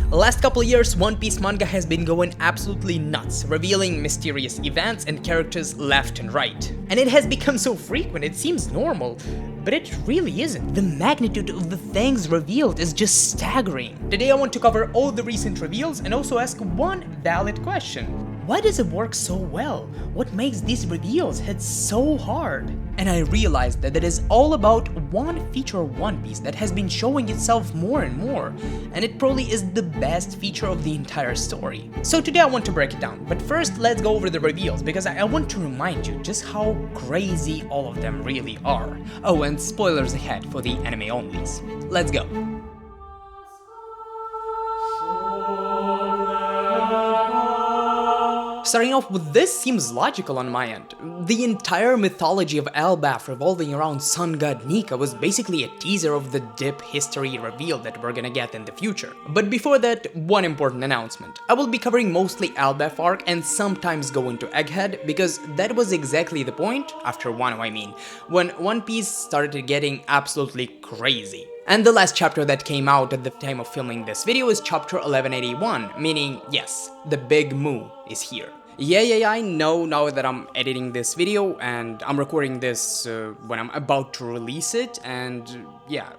The last couple of years, One Piece manga has been going absolutely nuts, revealing mysterious events and characters left and right. And it has become so frequent, it seems normal, but it really isn't. The magnitude of the things revealed is just staggering. Today I want to cover all the recent reveals and also ask one valid question. Why does it work so well? What makes these reveals hit so hard? And I realized that it is all about one feature of One Piece that has been showing itself more and more, and it probably is the best feature of the entire story. So today I want to break it down, but first let's go over the reveals, because I want to remind you just how crazy all of them really are. Oh, and spoilers ahead for the anime onlys. Let's go. Starting off with this seems logical on my end. The entire mythology of Elbaph revolving around sun god Nika was basically a teaser of the dip history reveal that we're gonna get in the future. But before that, one important announcement. I will be covering mostly Elbaph arc and sometimes go into Egghead, because that was exactly the point, after Wano I mean, when One Piece started getting absolutely crazy. And the last chapter that came out at the time of filming this video is chapter 1181, meaning, yes, the big moo is here. Yeah, I know now that I'm editing this video and I'm recording this when I'm about to release it, and yeah,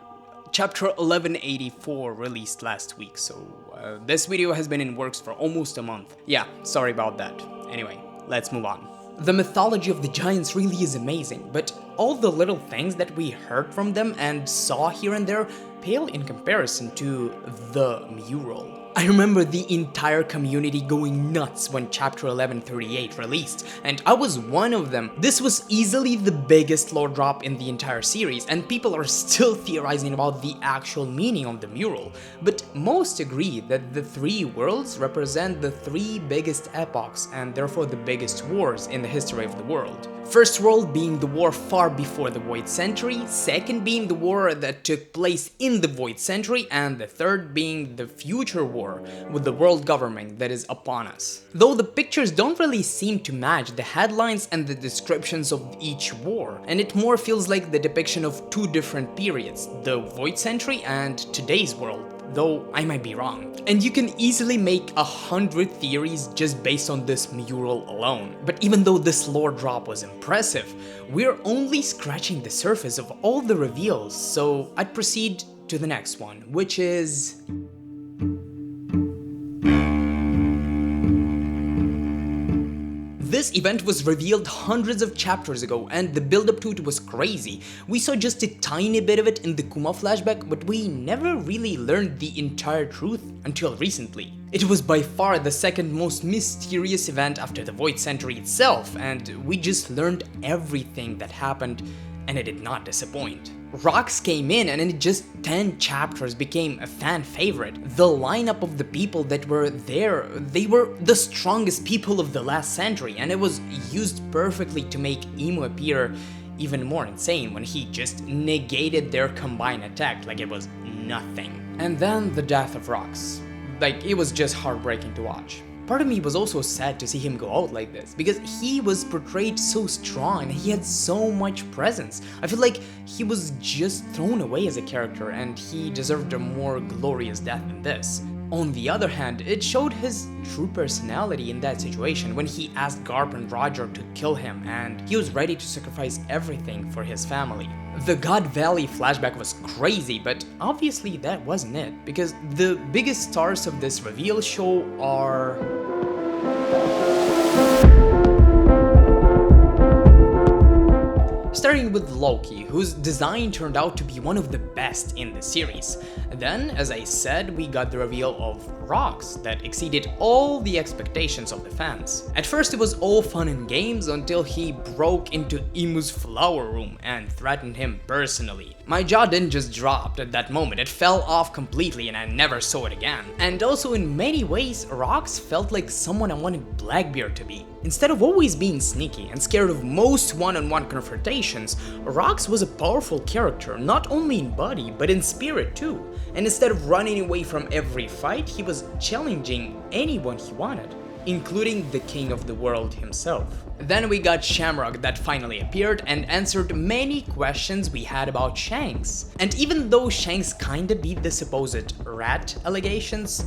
chapter 1184 released last week, so this video has been in works for almost a month. Yeah, sorry about that. Anyway, let's move on. The mythology of the giants really is amazing, but all the little things that we heard from them and saw here and there pale in comparison to the mural. I remember the entire community going nuts when chapter 1138 released, and I was one of them. This was easily the biggest lore drop in the entire series, and people are still theorizing about the actual meaning of the mural. But most agree that the three worlds represent the three biggest epochs and therefore the biggest wars in the history of the world. First world being the war far before the Void Century, second being the war that took place in the Void Century, and the third being the future war with the world government that is upon us. Though the pictures don't really seem to match the headlines and the descriptions of each war, and it more feels like the depiction of two different periods, the Void Century and today's world, though I might be wrong. And you can easily make 100 theories just based on this mural alone. But even though this lore drop was impressive, we're only scratching the surface of all the reveals, so I'd proceed to the next one, which is... This event was revealed hundreds of chapters ago, and the build-up to it was crazy. We saw just a tiny bit of it in the Kuma flashback, but we never really learned the entire truth until recently. It was by far the second most mysterious event after the Void Century itself, and we just learned everything that happened, and it did not disappoint. Rocks came in and in just 10 chapters became a fan favorite. The lineup of the people that were there, they were the strongest people of the last century, and it was used perfectly to make Emu appear even more insane when he just negated their combined attack like it was nothing. And then the death of Rocks. Like, it was just heartbreaking to watch. Part of me was also sad to see him go out like this, because he was portrayed so strong and he had so much presence. I feel like he was just thrown away as a character and he deserved a more glorious death than this. On the other hand, it showed his true personality in that situation when he asked Garp and Roger to kill him, and he was ready to sacrifice everything for his family. The God Valley flashback was crazy, but obviously that wasn't it, because the biggest stars of this reveal show are... Starting with Loki, whose design turned out to be one of the best in the series. Then, as I said, we got the reveal of Rocks that exceeded all the expectations of the fans. At first it was all fun and games until he broke into Emu's flower room and threatened him personally. My jaw didn't just drop at that moment, it fell off completely and I never saw it again. And also in many ways, Rocks felt like someone I wanted Blackbeard to be. Instead of always being sneaky and scared of most one-on-one confrontations, Rocks was a powerful character, not only in body, but in spirit too. And instead of running away from every fight, he was challenging anyone he wanted. including the king of the world himself. Then we got Shamrock that finally appeared and answered many questions we had about Shanks. And even though Shanks kinda beat the supposed rat allegations,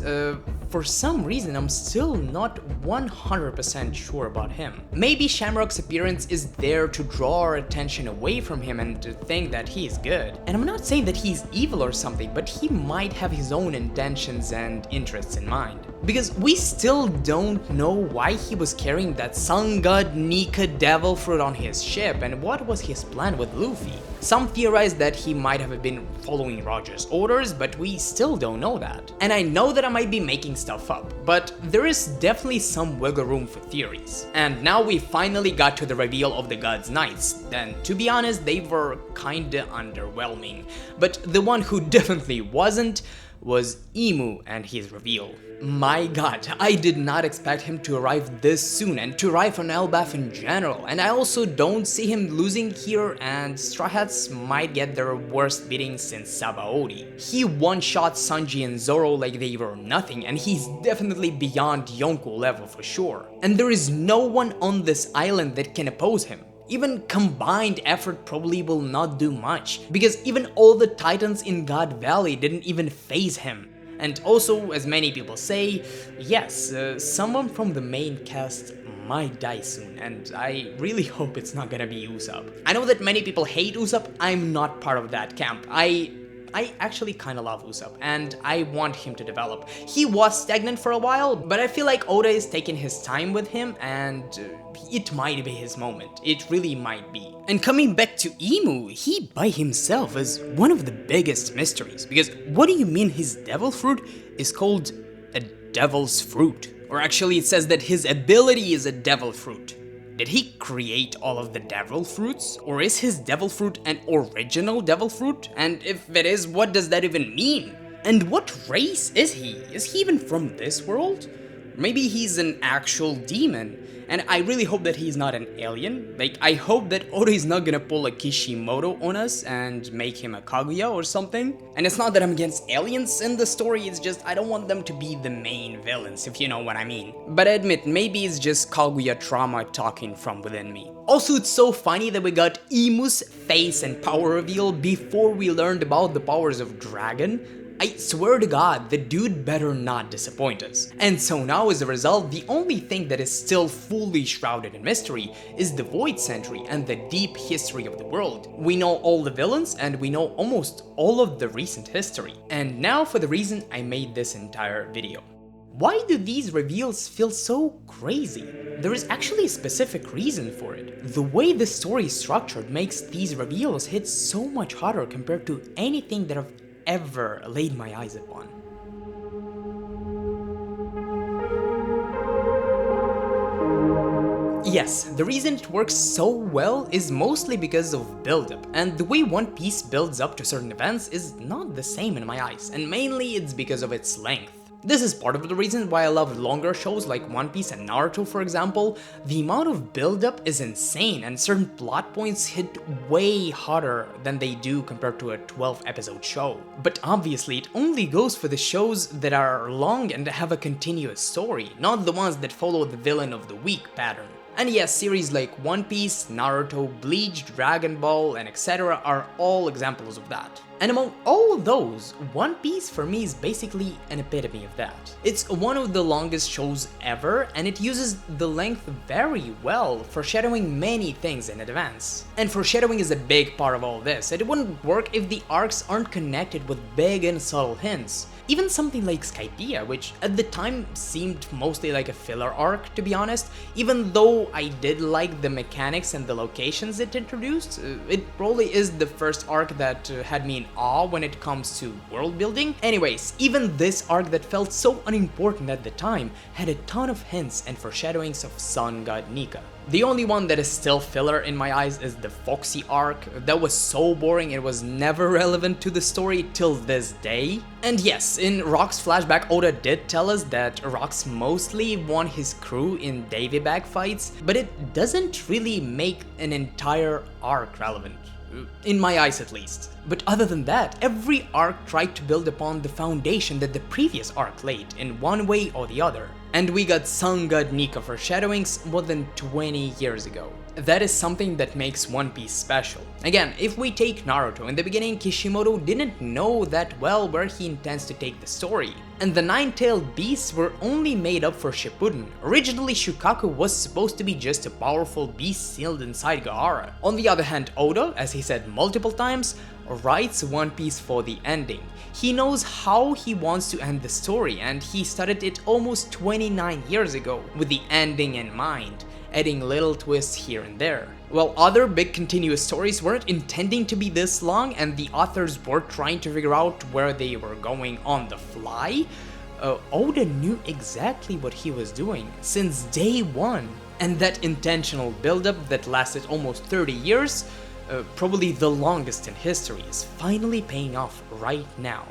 for some reason I'm still not 100% sure about him. Maybe Shamrock's appearance is there to draw our attention away from him and to think that he's good. And I'm not saying that he's evil or something, but he might have his own intentions and interests in mind. Because we still don't know why he was carrying that sun god Nika devil fruit on his ship and what was his plan with Luffy. Some theorize that he might have been following Roger's orders, but we still don't know that. And I know that I might be making stuff up, but there is definitely some wiggle room for theories. And now we finally got to the reveal of the God's Knights, and to be honest, they were kinda underwhelming. But the one who definitely wasn't was Emu and his reveal. My god, I did not expect him to arrive this soon and to arrive on Elbaph in general, and I also don't see him losing here, and Straw Hats might get their worst beating since Sabaody. He one-shot Sanji and Zoro like they were nothing, and he's definitely beyond Yonko level for sure. And there is no one on this island that can oppose him. Even combined effort probably will not do much, because even all the titans in God Valley didn't even faze him. And also, as many people say, yes, someone from the main cast might die soon, and I really hope it's not gonna be Usopp. I know that many people hate Usopp, I'm not part of that camp. I actually kinda love Usopp, and I want him to develop. He was stagnant for a while, but I feel like Oda is taking his time with him, and it might be his moment. It really might be. And coming back to Emu, he by himself is one of the biggest mysteries, because what do you mean his devil fruit is called a devil's fruit? Or actually it says that his ability is a devil fruit. Did he create all of the devil fruits? Or is his devil fruit an original devil fruit? And if it is, what does that even mean? And what race is he? Is he even from this world? Maybe he's an actual demon. And I really hope that he's not an alien. Like, I hope that Oda is not gonna pull a Kishimoto on us and make him a Kaguya or something. And it's not that I'm against aliens in the story, it's just I don't want them to be the main villains, if you know what I mean. But I admit, maybe it's just Kaguya trauma talking from within me. Also, it's so funny that we got Emu's face and power reveal before we learned about the powers of Dragon. I swear to god, the dude better not disappoint us. And so now as a result, the only thing that is still fully shrouded in mystery is the Void Century and the deep history of the world. We know all the villains and we know almost all of the recent history. And now for the reason I made this entire video. Why do these reveals feel so crazy? There is actually a specific reason for it. The way the story is structured makes these reveals hit so much harder compared to anything that I've ever laid my eyes upon. Yes, the reason it works so well is mostly because of build-up, and the way One Piece builds up to certain events is not the same in my eyes, and mainly it's because of its length. This is part of the reason why I love longer shows like One Piece and Naruto, for example. The amount of build-up is insane, and certain plot points hit way harder than they do compared to a 12-episode show. But obviously, it only goes for the shows that are long and have a continuous story, not the ones that follow the villain of the week pattern. And yes, series like One Piece, Naruto, Bleach, Dragon Ball, and etc. are all examples of that. And among all those, One Piece for me is basically an epitome of that. It's one of the longest shows ever, and it uses the length very well, foreshadowing many things in advance. And foreshadowing is a big part of all this, and it wouldn't work if the arcs aren't connected with big and subtle hints. Even something like Skypiea, which at the time seemed mostly like a filler arc, to be honest, even though I did like the mechanics and the locations it introduced, it probably is the first arc that had me in awe when it comes to world building. Anyways, even this arc that felt so unimportant at the time had a ton of hints and foreshadowings of Sun God Nika. The only one that is still filler in my eyes is the Foxy arc. That was so boring, it was never relevant to the story till this day. And yes, in Rock's flashback, Oda did tell us that Rock's mostly won his crew in Davy Bag fights, but it doesn't really make an entire arc relevant. In my eyes at least. But other than that, every arc tried to build upon the foundation that the previous arc laid in one way or the other. And we got Sun God Nika foreshadowings more than 20 years ago. That is something that makes One Piece special. Again, if we take Naruto, in the beginning Kishimoto didn't know that well where he intends to take the story. And the nine-tailed beasts were only made up for Shippuden. Originally Shukaku was supposed to be just a powerful beast sealed inside Gaara. On the other hand, Oda, as he said multiple times, writes One Piece for the ending. He knows how he wants to end the story, and he started it almost 29 years ago with the ending in mind, adding little twists here and there. While other big continuous stories weren't intending to be this long and the authors were trying to figure out where they were going on the fly, Oda knew exactly what he was doing since day one. And that intentional build-up that lasted almost 30 years, probably the longest in history, is finally paying off right now.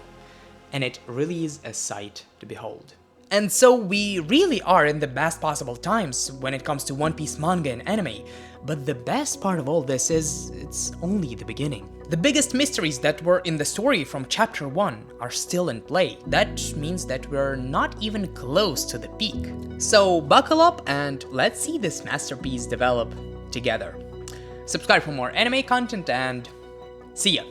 And it really is a sight to behold. And so we really are in the best possible times when it comes to One Piece manga and anime, but the best part of all this is it's only the beginning. The biggest mysteries that were in the story from chapter 1 are still in play. That means that we're not even close to the peak. So buckle up and let's see this masterpiece develop together. Subscribe for more anime content and see ya!